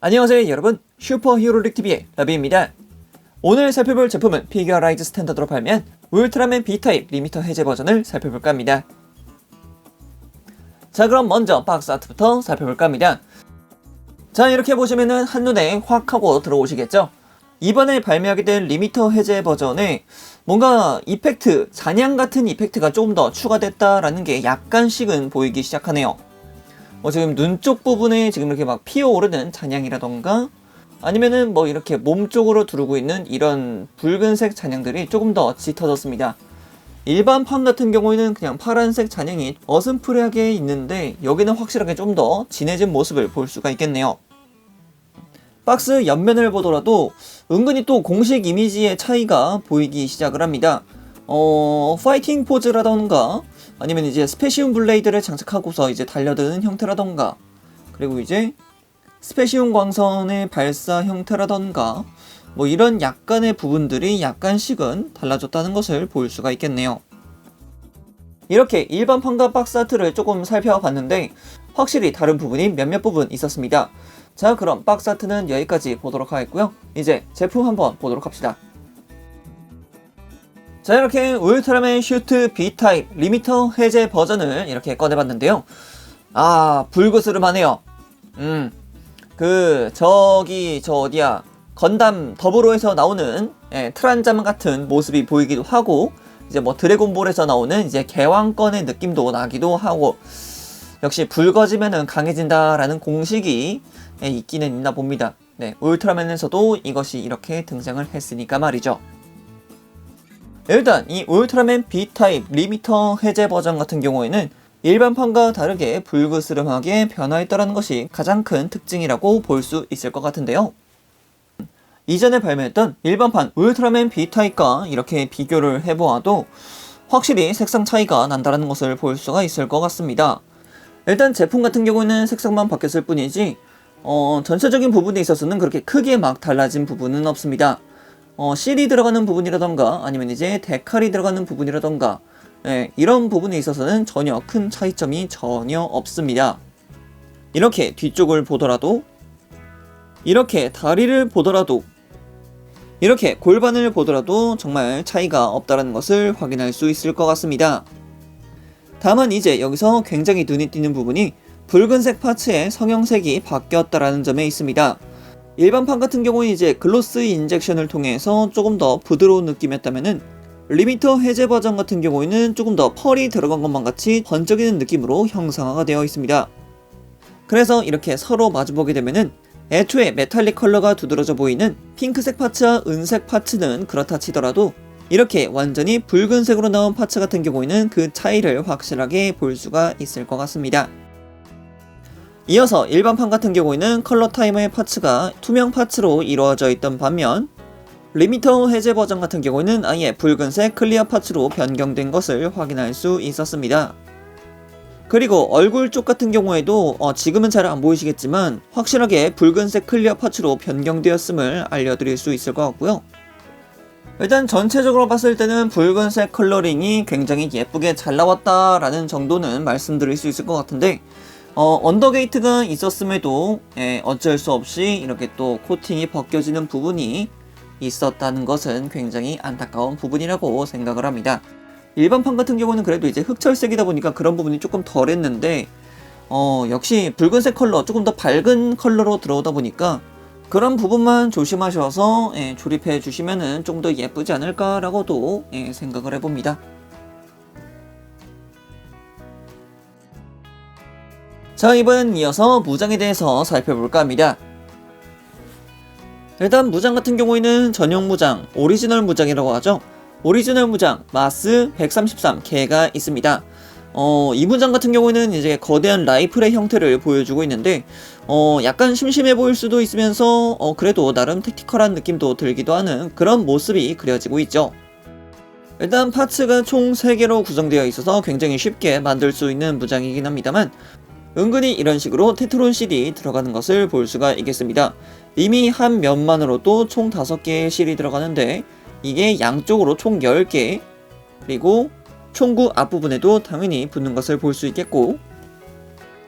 안녕하세요 여러분, 슈퍼히어로릭TV의 러비입니다. 오늘 살펴볼 제품은 피규어라이즈 스탠더드로 발매한 울트라맨 B타입 리미터 해제 버전을 살펴볼까 합니다. 자, 그럼 먼저 박스 아트부터 살펴볼까 합니다. 자, 이렇게 보시면은 한눈에 확 하고 들어오시겠죠? 이번에 발매하게 된 리미터 해제 버전에 뭔가 이펙트, 잔향 같은 이펙트가 조금 더 추가됐다라는 게 약간씩은 보이기 시작하네요. 지금 눈 쪽 부분에 지금 이렇게 막 피어오르는 잔향이라던가 아니면은 뭐 이렇게 몸 쪽으로 두르고 있는 이런 붉은색 잔향들이 조금 더 짙어졌습니다. 일반판 같은 경우에는 그냥 파란색 잔향이 어슴푸레하게 있는데 여기는 확실하게 좀 더 진해진 모습을 볼 수가 있겠네요. 박스 옆면을 보더라도 은근히 또 공식 이미지의 차이가 보이기 시작을 합니다. 파이팅 포즈라던가 아니면 이제 스페시움 블레이드를 장착하고서 이제 달려드는 형태라던가 그리고 이제 스페시움 광선의 발사 형태라던가 뭐 이런 약간의 부분들이 약간씩은 달라졌다는 것을 볼 수가 있겠네요. 이렇게 일반판과 박스 아트를 조금 살펴봤는데 확실히 다른 부분이 몇몇 부분 있었습니다. 자, 그럼 박스 아트는 여기까지 보도록 하겠고요. 이제 제품 한번 보도록 합시다. 자, 이렇게 울트라맨 슈트 B타입 리미터 해제 버전을 이렇게 꺼내봤는데요. 불그스름하네요. 어디야, 건담 더불어에서 나오는 트란잠 같은 모습이 보이기도 하고, 이제 뭐 드래곤볼에서 나오는 이제 개왕권의 느낌도 나기도 하고, 역시 붉어지면은 강해진다라는 공식이 있기는 있나 봅니다. 네, 울트라맨에서도 이것이 이렇게 등장을 했으니까 말이죠. 일단 이 울트라맨 B타입 리미터 해제 버전 같은 경우에는 일반판과 다르게 붉으스름하게 변화했다는 것이 가장 큰 특징이라고 볼 수 있을 것 같은데요. 이전에 발매했던 일반판 울트라맨 B타입과 이렇게 비교를 해보아도 확실히 색상 차이가 난다는 것을 볼 수가 있을 것 같습니다. 일단 제품 같은 경우는 색상만 바뀌었을 뿐이지 전체적인 부분에 있어서는 그렇게 크게 막 달라진 부분은 없습니다. 실이 들어가는 부분이라던가 아니면 이제 데칼이 들어가는 부분이라던가 이런 부분에 있어서는 전혀 큰 차이점이 전혀 없습니다. 이렇게 뒤쪽을 보더라도, 이렇게 다리를 보더라도, 이렇게 골반을 보더라도 정말 차이가 없다는 것을 확인할 수 있을 것 같습니다. 다만 이제 여기서 굉장히 눈에 띄는 부분이 붉은색 파츠의 성형색이 바뀌었다라는 점에 있습니다. 일반판 같은 경우는 이제 글로스 인젝션을 통해서 조금 더 부드러운 느낌이었다면은 리미터 해제 버전 같은 경우에는 조금 더 펄이 들어간 것만 같이 번쩍이는 느낌으로 형상화가 되어 있습니다. 그래서 이렇게 서로 마주보게 되면은 애초에 메탈릭 컬러가 두드러져 보이는 핑크색 파츠와 은색 파츠는 그렇다 치더라도 이렇게 완전히 붉은색으로 나온 파츠 같은 경우에는 그 차이를 확실하게 볼 수가 있을 것 같습니다. 이어서 일반판 같은 경우에는 컬러 타임의 파츠가 투명 파츠로 이루어져 있던 반면 리미터 해제 버전 같은 경우에는 아예 붉은색 클리어 파츠로 변경된 것을 확인할 수 있었습니다. 그리고 얼굴 쪽 같은 경우에도 지금은 잘 안 보이시겠지만 확실하게 붉은색 클리어 파츠로 변경되었음을 알려드릴 수 있을 것 같고요. 일단 전체적으로 봤을 때는 붉은색 컬러링이 굉장히 예쁘게 잘 나왔다라는 정도는 말씀드릴 수 있을 것 같은데 언더게이트가 있었음에도 어쩔 수 없이 이렇게 또 코팅이 벗겨지는 부분이 있었다는 것은 굉장히 안타까운 부분이라고 생각을 합니다. 일반판 같은 경우는 그래도 이제 흑철색이다 보니까 그런 부분이 조금 덜했는데 역시 붉은색 컬러, 조금 더 밝은 컬러로 들어오다 보니까 그런 부분만 조심하셔서 조립해 주시면은 좀 더 예쁘지 않을까라고도 생각을 해봅니다. 자, 이번엔 이어서 무장에 대해서 살펴볼까 합니다. 일단 무장 같은 경우에는 전용 무장, 오리지널 무장이라고 하죠. 오리지널 무장 마스 133개가 있습니다. 이 무장 같은 경우에는 이제 거대한 라이플의 형태를 보여주고 있는데 약간 심심해 보일 수도 있으면서 그래도 나름 택티컬한 느낌도 들기도 하는 그런 모습이 그려지고 있죠. 일단 파츠가 총 3개로 구성되어 있어서 굉장히 쉽게 만들 수 있는 무장이긴 합니다만 은근히 이런 식으로 테트론 실이 들어가는 것을 볼 수가 있겠습니다. 이미 한 면만으로도 총 5개의 실이 들어가는데 이게 양쪽으로 총 10개, 그리고 총구 앞부분에도 당연히 붙는 것을 볼 수 있겠고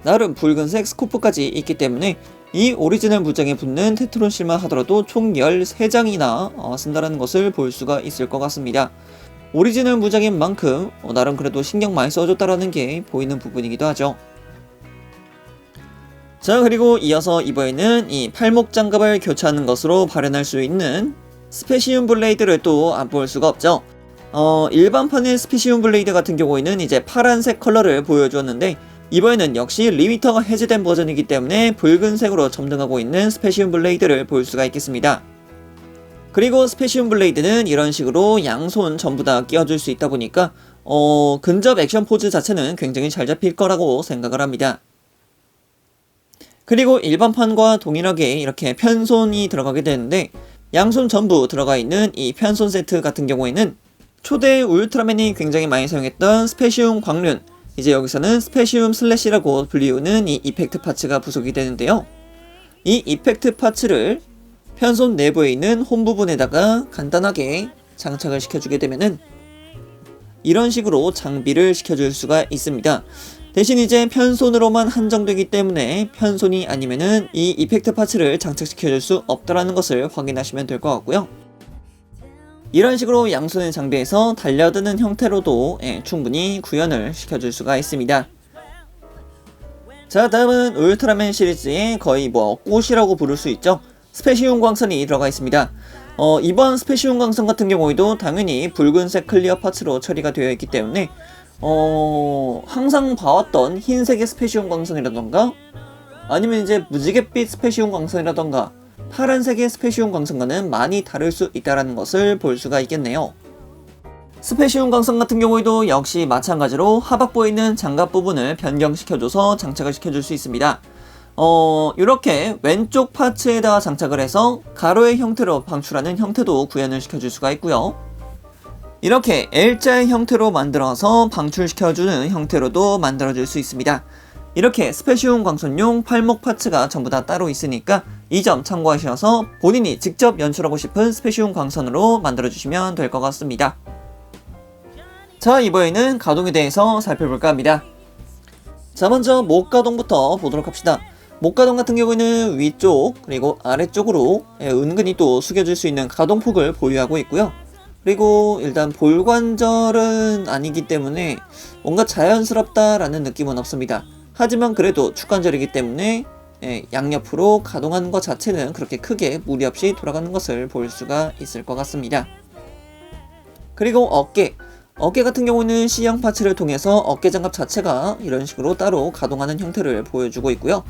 나름 붉은색 스코프까지 있기 때문에 이 오리지널 무장에 붙는 테트론실만 하더라도 총 13장이나 쓴다는 것을 볼 수가 있을 것 같습니다. 오리지널 무장인 만큼 나름 그래도 신경 많이 써줬다라는 게 보이는 부분이기도 하죠. 자, 그리고 이어서 이번에는 이 팔목 장갑을 교체하는 것으로 발현할 수 있는 스페시움 블레이드를 또 안 볼 수가 없죠. 일반판의 스페시움 블레이드 같은 경우에는 이제 파란색 컬러를 보여주었는데, 이번에는 역시 리미터가 해제된 버전이기 때문에 붉은색으로 점등하고 있는 스페시움 블레이드를 볼 수가 있겠습니다. 그리고 스페시움 블레이드는 이런 식으로 양손 전부 다 끼워줄 수 있다 보니까 근접 액션 포즈 자체는 굉장히 잘 잡힐 거라고 생각을 합니다. 그리고 일반판과 동일하게 이렇게 편손이 들어가게 되는데, 양손 전부 들어가 있는 이 편손 세트 같은 경우에는 초대 울트라맨이 굉장히 많이 사용했던 스페시움 광륜, 이제 여기서는 스페시움 슬래시라고 불리우는 이 이펙트 파츠가 부속이 되는데요. 이 이펙트 파츠를 편손 내부에 있는 홈 부분에다가 간단하게 장착을 시켜주게 되면은 이런 식으로 장비를 시켜줄 수가 있습니다. 대신 이제 편손으로만 한정되기 때문에 편손이 아니면은 이 이펙트 파츠를 장착시켜줄 수 없다라는 것을 확인하시면 될 것 같고요. 이런 식으로 양손의 장비에서 달려드는 형태로도 충분히 구현을 시켜줄 수가 있습니다. 자, 다음은 울트라맨 시리즈의 거의 뭐 꽃이라고 부를 수 있죠. 스페시움 광선이 들어가 있습니다. 이번 스페시움 광선 같은 경우에도 당연히 붉은색 클리어 파츠로 처리가 되어 있기 때문에 항상 봐왔던 흰색의 스페시움 광선이라던가 아니면 이제 무지갯빛 스페시움 광선이라던가 파란색의 스페시움 광선과는 많이 다를 수 있다는 것을 볼 수가 있겠네요. 스페시움 광선 같은 경우에도 역시 마찬가지로 하박부에 있는 장갑 부분을 변경시켜줘서 장착을 시켜줄 수 있습니다. 이렇게 왼쪽 파츠에다 장착을 해서 가로의 형태로 방출하는 형태도 구현을 시켜줄 수가 있고요. 이렇게 L자의 형태로 만들어서 방출시켜주는 형태로도 만들어줄 수 있습니다. 이렇게 스페시움 광선용 팔목 파츠가 전부 다 따로 있으니까 이 점 참고하셔서 본인이 직접 연출하고 싶은 스페시움 광선으로 만들어주시면 될 것 같습니다. 자, 이번에는 가동에 대해서 살펴볼까 합니다. 자, 먼저 목 가동부터 보도록 합시다. 목 가동 같은 경우에는 위쪽 그리고 아래쪽으로 은근히 또 숙여줄 수 있는 가동폭을 보유하고 있고요. 그리고 일단 볼관절은 아니기 때문에 뭔가 자연스럽다라는 느낌은 없습니다. 하지만 그래도 축관절이기 때문에 양옆으로 가동하는 것 자체는 그렇게 크게 무리 없이 돌아가는 것을 볼 수가 있을 것 같습니다. 그리고 어깨 같은 경우는 C형 파츠를 통해서 어깨 장갑 자체가 이런 식으로 따로 가동하는 형태를 보여주고 있고요.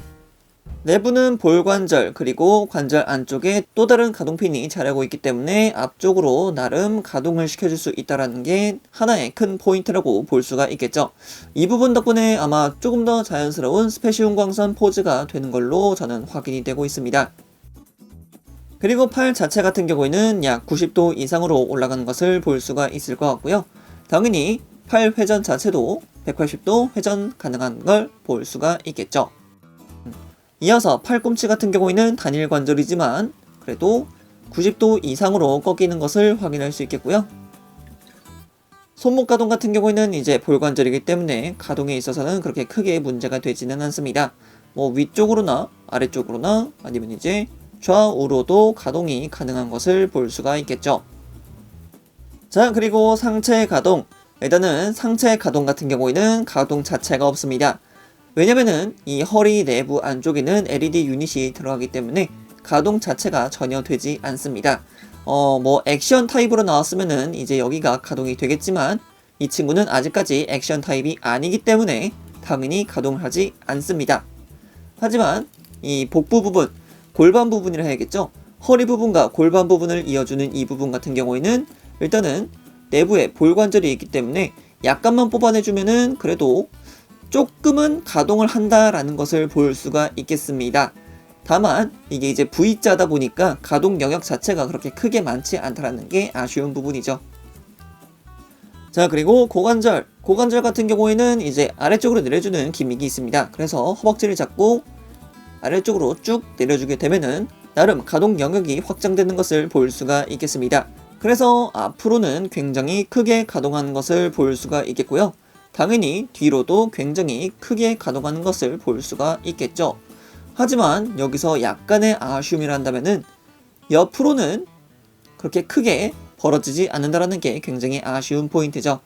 내부는 볼관절 그리고 관절 안쪽에 또 다른 가동핀이 자리하고 있기 때문에 앞쪽으로 나름 가동을 시켜줄 수 있다는 게 하나의 큰 포인트라고 볼 수가 있겠죠. 이 부분 덕분에 아마 조금 더 자연스러운 스페시움 광선 포즈가 되는 걸로 저는 확인이 되고 있습니다. 그리고 팔 자체 같은 경우에는 약 90도 이상으로 올라가는 것을 볼 수가 있을 것 같고요. 당연히 팔 회전 자체도 180도 회전 가능한 걸 볼 수가 있겠죠. 이어서 팔꿈치 같은 경우에는 단일 관절이지만 그래도 90도 이상으로 꺾이는 것을 확인할 수 있겠고요. 손목 가동 같은 경우에는 이제 볼관절이기 때문에 가동에 있어서는 그렇게 크게 문제가 되지는 않습니다. 뭐 위쪽으로나 아래쪽으로나 아니면 이제 좌우로도 가동이 가능한 것을 볼 수가 있겠죠. 자, 그리고 상체 가동. 일단은 상체 가동 같은 경우에는 가동 자체가 없습니다. 왜냐면은 이 허리 내부 안쪽에는 LED 유닛이 들어가기 때문에 가동 자체가 전혀 되지 않습니다. 뭐 액션 타입으로 나왔으면은 이제 여기가 가동이 되겠지만 이 친구는 아직까지 액션 타입이 아니기 때문에 당연히 가동을 하지 않습니다. 하지만 이 복부 부분, 골반 부분이라 해야겠죠. 허리 부분과 골반 부분을 이어주는 이 부분 같은 경우에는 일단은 내부에 볼관절이 있기 때문에 약간만 뽑아내주면은 그래도 조금은 가동을 한다라는 것을 볼 수가 있겠습니다. 다만 이게 이제 V자다 보니까 가동 영역 자체가 그렇게 크게 많지 않다라는 게 아쉬운 부분이죠. 자, 그리고 고관절 같은 경우에는 이제 아래쪽으로 내려주는 기믹이 있습니다. 그래서 허벅지를 잡고 아래쪽으로 쭉 내려주게 되면은 나름 가동 영역이 확장되는 것을 볼 수가 있겠습니다. 그래서 앞으로는 굉장히 크게 가동하는 것을 볼 수가 있겠고요. 당연히 뒤로도 굉장히 크게 가동하는 것을 볼 수가 있겠죠. 하지만 여기서 약간의 아쉬움이라 한다면은 옆으로는 그렇게 크게 벌어지지 않는다라는 게 굉장히 아쉬운 포인트죠.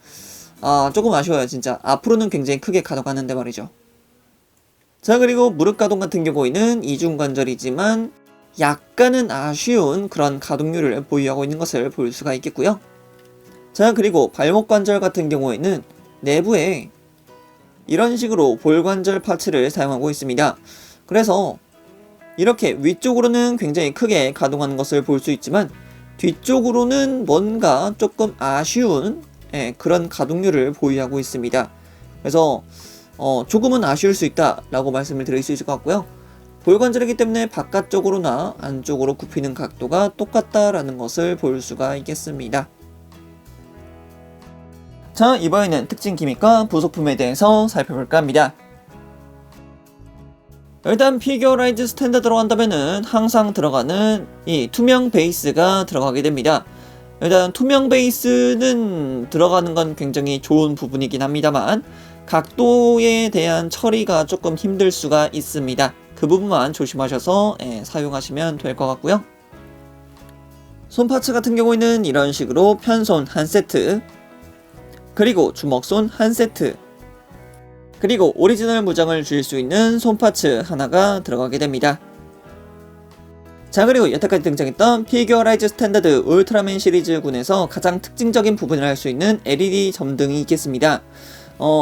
조금 아쉬워요 진짜. 앞으로는 굉장히 크게 가져가는데 말이죠. 자, 그리고 무릎 가동 같은 경우에는 이중관절이지만 약간은 아쉬운 그런 가동률을 보유하고 있는 것을 볼 수가 있겠고요. 자, 그리고 발목 관절 같은 경우에는 내부에 이런 식으로 볼관절 파츠를 사용하고 있습니다. 그래서 이렇게 위쪽으로는 굉장히 크게 가동하는 것을 볼 수 있지만 뒤쪽으로는 뭔가 조금 아쉬운 그런 가동률을 보유하고 있습니다. 그래서 조금은 아쉬울 수 있다 라고 말씀을 드릴 수 있을 것 같고요. 볼관절이기 때문에 바깥쪽으로나 안쪽으로 굽히는 각도가 똑같다라는 것을 볼 수가 있겠습니다. 자, 이번에는 특징 기믹과 부속품에 대해서 살펴볼까 합니다. 일단 피규어라이즈 스탠다드로 한다면은 항상 들어가는 이 투명 베이스가 들어가게 됩니다. 일단 투명 베이스는 들어가는 건 굉장히 좋은 부분이긴 합니다만 각도에 대한 처리가 조금 힘들 수가 있습니다. 그 부분만 조심하셔서 사용하시면 될 것 같고요. 손 파츠 같은 경우에는 이런 식으로 편손 한 세트, 그리고 주먹손 한 세트, 그리고 오리지널 무장을 줄 수 있는 손 파츠 하나가 들어가게 됩니다. 자, 그리고 여태까지 등장했던 피규어라이즈 스탠다드 울트라맨 시리즈군에서 가장 특징적인 부분을 할 수 있는 LED 점등이 있겠습니다.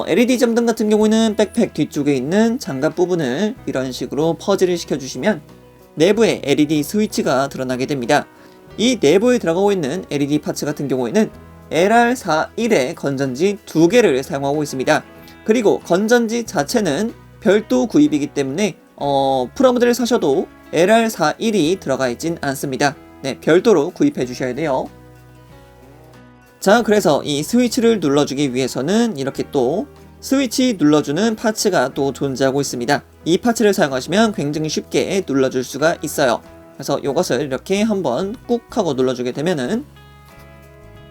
LED 점등 같은 경우는 백팩 뒤쪽에 있는 장갑 부분을 이런 식으로 퍼즐을 시켜주시면 내부에 LED 스위치가 드러나게 됩니다. 이 내부에 들어가고 있는 LED 파츠 같은 경우에는 LR41의 건전지 2개를 사용하고 있습니다. 그리고 건전지 자체는 별도 구입이기 때문에 프라모델을 사셔도 LR41이 들어가 있진 않습니다. 네, 별도로 구입해 주셔야 돼요. 자, 그래서 이 스위치를 눌러주기 위해서는 이렇게 또 스위치 눌러주는 파츠가 또 존재하고 있습니다. 이 파츠를 사용하시면 굉장히 쉽게 눌러줄 수가 있어요. 그래서 이것을 이렇게 한번 꾹 하고 눌러주게 되면은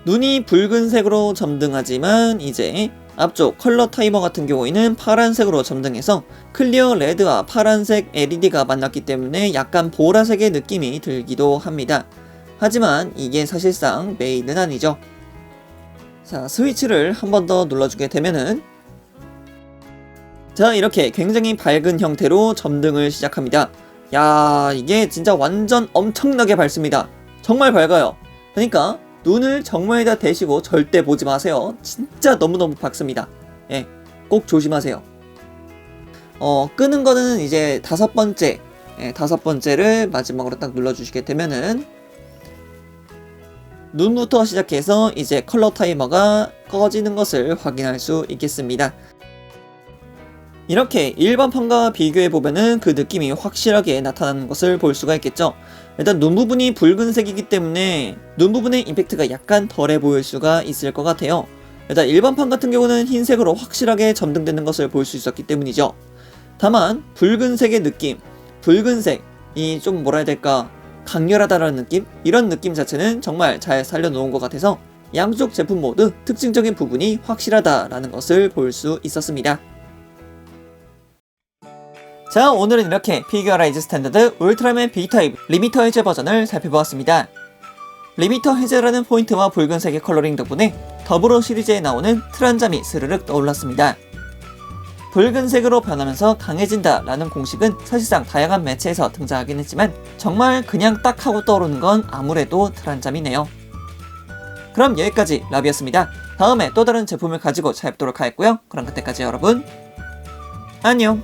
눈이 붉은색으로 점등하지만 이제 앞쪽 컬러 타이머 같은 경우에는 파란색으로 점등해서 클리어 레드와 파란색 LED가 만났기 때문에 약간 보라색의 느낌이 들기도 합니다. 하지만 이게 사실상 메인은 아니죠. 자, 스위치를 한 번 더 눌러주게 되면은 자, 이렇게 굉장히 밝은 형태로 점등을 시작합니다. 야, 이게 진짜 완전 엄청나게 밝습니다. 정말 밝아요. 그러니까 눈을 정말다 대시고 절대 보지 마세요. 진짜 너무너무 밝습니다. 예, 꼭 조심하세요. 끄는 거는 이제 다섯 번째를 마지막으로 딱 눌러주시게 되면은 눈부터 시작해서 이제 컬러 타이머가 꺼지는 것을 확인할 수 있겠습니다. 이렇게 일반 판과 비교해보면은 그 느낌이 확실하게 나타나는 것을 볼 수가 있겠죠. 일단 눈 부분이 붉은색이기 때문에 눈 부분의 임팩트가 약간 덜해 보일 수가 있을 것 같아요. 일단 일반 판 같은 경우는 흰색으로 확실하게 점등되는 것을 볼 수 있었기 때문이죠. 다만 붉은색의 느낌, 붉은색이 좀 뭐라 해야 될까, 강렬하다라는 느낌? 이런 느낌 자체는 정말 잘 살려놓은 것 같아서 양쪽 제품 모두 특징적인 부분이 확실하다라는 것을 볼 수 있었습니다. 자, 오늘은 이렇게 피규어라이즈 스탠다드 울트라맨 B타입 리미터 해제 버전을 살펴보았습니다. 리미터 해제라는 포인트와 붉은색의 컬러링 덕분에 더불어 시리즈에 나오는 트란잠이 스르륵 떠올랐습니다. 붉은색으로 변하면서 강해진다 라는 공식은 사실상 다양한 매체에서 등장하긴 했지만 정말 그냥 딱 하고 떠오르는 건 아무래도 트란잠이네요. 그럼 여기까지 라비였습니다. 다음에 또 다른 제품을 가지고 찾아뵙도록 하겠고요. 그럼 그때까지 여러분 안녕.